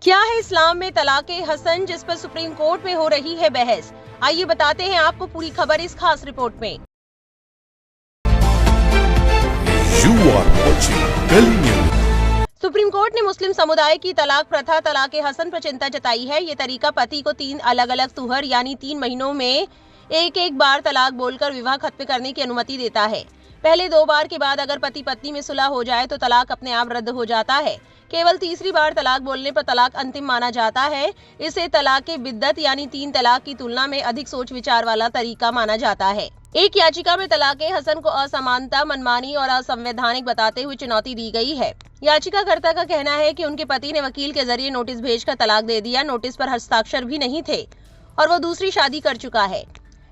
क्या है इस्लाम में तलाक़े हसन, जिस पर सुप्रीम कोर्ट में हो रही है बहस। आइए बताते हैं आपको पूरी खबर इस खास रिपोर्ट में। सुप्रीम कोर्ट ने मुस्लिम समुदाय की तलाक प्रथा तलाक़े हसन पर चिंता जताई है। ये तरीका पति को 3 अलग अलग तुहर यानी 3 महीनों में एक बार तलाक बोलकर विवाह खत्म करने की अनुमति देता है। पहले 2 बार के बाद अगर पति पत्नी में सुलह हो जाए तो तलाक अपने आप रद्द हो जाता है। केवल तीसरी बार तलाक बोलने पर तलाक अंतिम माना जाता है। इसे तलाक़े बिद्दत यानी 3 तलाक की तुलना में अधिक सोच विचार वाला तरीका माना जाता है। एक याचिका में तलाक़े हसन को असमानता, मनमानी और असंवैधानिक बताते हुए चुनौती दी गई है। याचिकाकर्ता का कहना है कि उनके पति ने वकील के जरिए नोटिस भेजकर तलाक दे दिया। नोटिस पर हस्ताक्षर भी नहीं थे और वो दूसरी शादी कर चुका है।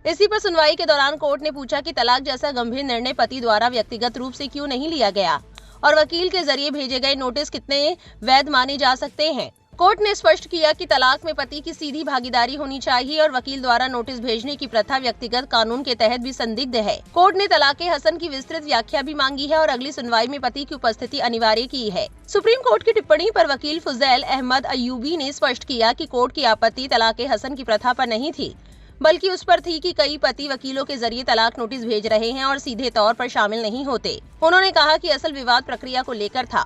इसी पर सुनवाई के दौरान कोर्ट ने पूछा कि तलाक जैसा गंभीर निर्णय पति द्वारा व्यक्तिगत रूप से क्यों नहीं लिया गया और वकील के जरिए भेजे गए नोटिस कितने वैध माने जा सकते हैं। कोर्ट ने स्पष्ट किया कि तलाक में पति की सीधी भागीदारी होनी चाहिए और वकील द्वारा नोटिस भेजने की प्रथा व्यक्तिगत कानून के तहत भी संदिग्ध है। कोर्ट ने तलाक़े हसन की विस्तृत व्याख्या भी मांगी है और अगली सुनवाई में पति की उपस्थिति अनिवार्य की है। सुप्रीम कोर्ट की टिप्पणी पर वकील फुजैल अहमद अयूबी ने स्पष्ट किया कि कोर्ट की आपत्ति तलाक़े हसन की प्रथा पर नहीं थी, बल्कि उस पर थी कि कई पति वकीलों के जरिए तलाक नोटिस भेज रहे हैं और सीधे तौर पर शामिल नहीं होते। उन्होंने कहा कि असल विवाद प्रक्रिया को लेकर था।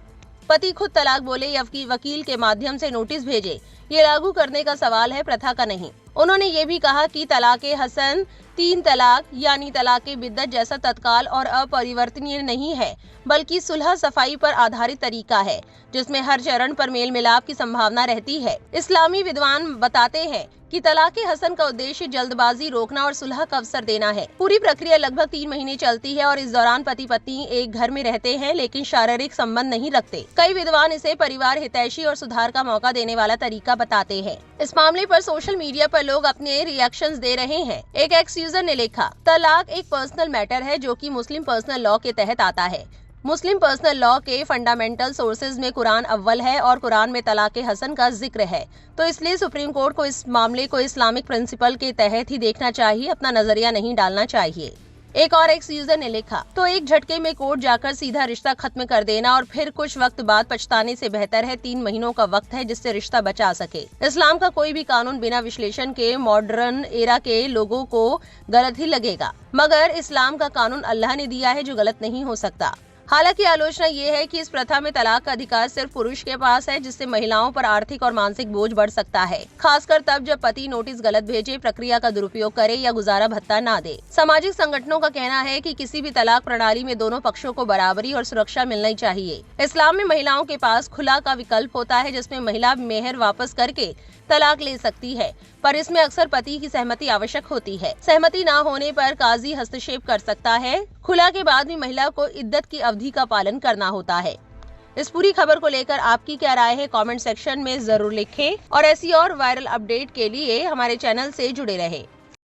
पति खुद तलाक बोले या वकील के माध्यम से नोटिस भेजे, ये लागू करने का सवाल है, प्रथा का नहीं। उन्होंने ये भी कहा कि तलाक़े हसन 3 तलाक यानी तलाक़े बिद्दत जैसा तत्काल और अपरिवर्तनीय नहीं है, बल्कि सुलह सफाई पर आधारित तरीका है, जिसमें हर चरण पर मेल मिलाप की संभावना रहती है। इस्लामी विद्वान बताते हैं कि तलाक़े हसन का उद्देश्य जल्दबाजी रोकना और सुलह का अवसर देना है। पूरी प्रक्रिया लगभग 3 महीने चलती है और इस दौरान पति पत्नी एक घर में रहते हैं लेकिन शारीरिक संबंध नहीं रखते। कई विद्वान इसे परिवार हितैषी और सुधार का मौका देने वाला तरीका बताते हैं। इस मामले पर सोशल मीडिया पर लोग अपने रिएक्शंस दे रहे हैं। एक एक्स यूजर ने लिखा, तलाक एक पर्सनल मैटर है जो कि मुस्लिम पर्सनल लॉ के तहत आता है। मुस्लिम पर्सनल लॉ के फंडामेंटल सोर्सेज में कुरान अव्वल है और कुरान में तलाक़े हसन का जिक्र है, तो इसलिए सुप्रीम कोर्ट को इस मामले को इस्लामिक प्रिंसिपल के तहत ही देखना चाहिए, अपना नजरिया नहीं डालना चाहिए। एक और एक्स यूजर ने लिखा, तो एक झटके में कोर्ट जाकर सीधा रिश्ता खत्म कर देना और फिर कुछ वक्त बाद पछताने से बेहतर है 3 महीनों का वक्त है जिससे रिश्ता बचा सके। इस्लाम का कोई भी कानून बिना विश्लेषण के मॉडर्न एरा के लोगों को गलत ही लगेगा, मगर इस्लाम का कानून अल्लाह ने दिया है जो गलत नहीं हो सकता। हालांकि आलोचना ये है कि इस प्रथा में तलाक का अधिकार सिर्फ पुरुष के पास है, जिससे महिलाओं पर आर्थिक और मानसिक बोझ बढ़ सकता है, खासकर तब जब पति नोटिस गलत भेजे, प्रक्रिया का दुरुपयोग करे या गुजारा भत्ता ना दे। सामाजिक संगठनों का कहना है कि किसी भी तलाक प्रणाली में दोनों पक्षों को बराबरी और सुरक्षा मिलनी चाहिए। इस्लाम में महिलाओं के पास खुला का विकल्प होता है, जिसमें महिला मेहर वापस करके तलाक ले सकती है, पर इसमें अक्सर पति की सहमति आवश्यक होती है। सहमति ना होने पर काजी हस्तक्षेप कर सकता है। खुला के बाद भी महिला को इद्दत की अवधि का पालन करना होता है। इस पूरी खबर को लेकर आपकी क्या राय है, कमेंट सेक्शन में जरूर लिखें और ऐसी और वायरल अपडेट के लिए हमारे चैनल से जुड़े रहें।